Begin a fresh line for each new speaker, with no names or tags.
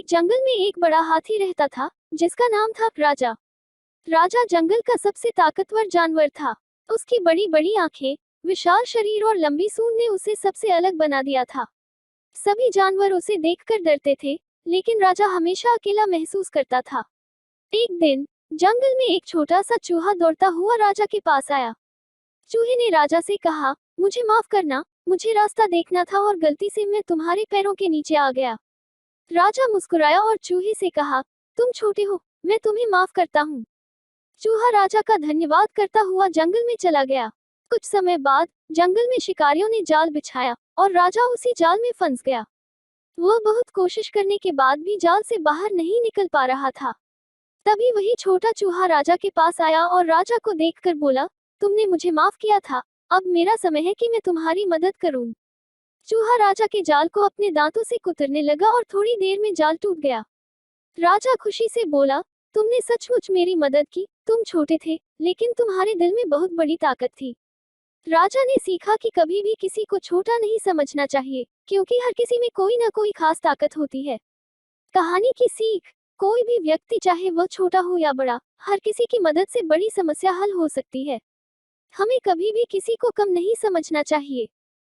एक जंगल में एक बड़ा हाथी रहता था, जिसका नाम था राजा। राजा जंगल का सबसे ताकतवर जानवर था। उसकी बड़ी बड़ी आंखें, विशाल शरीर और लंबी सूंड ने उसे सबसे अलग बना दिया था। सभी जानवर उसे देखकर डरते थे, लेकिन राजा हमेशा अकेला महसूस करता था। एक दिन जंगल में एक छोटा सा चूहा दौड़ता हुआ राजा के पास आया। चूहे ने राजा से कहा, मुझे माफ करना, मुझे रास्ता देखना था और गलती से मैं तुम्हारे पैरों के नीचे आ गया। राजा मुस्कुराया और चूहे से कहा, तुम छोटे हो, मैं तुम्हें माफ करता हूँ। चूहा राजा का धन्यवाद करता हुआ जंगल में चला गया। कुछ समय बाद जंगल में शिकारियों ने जाल बिछाया और राजा उसी जाल में फंस गया। वह बहुत कोशिश करने के बाद भी जाल से बाहर नहीं निकल पा रहा था। तभी वही छोटा चूहा राजा के पास आया और राजा को देखकर बोला, तुमने मुझे माफ किया था, अब मेरा समय है कि मैं तुम्हारी मदद करूं। चूहा राजा के जाल को अपने दांतों से कुतरने लगा और थोड़ी देर में जाल टूट गया। राजा खुशी से बोला, तुमने सचमुच मेरी मदद की, तुम छोटे थे, लेकिन तुम्हारे दिल में बहुत बड़ी ताकत थी। राजा ने सीखा कि कभी भी किसी को छोटा नहीं समझना चाहिए, क्योंकि हर किसी में कोई ना कोई खास ताकत होती है। कहानी की सीख, कोई भी व्यक्ति चाहे वह छोटा हो या बड़ा, हर किसी की मदद से बड़ी समस्या हल हो सकती है। हमें कभी भी किसी को कम नहीं समझना चाहिए।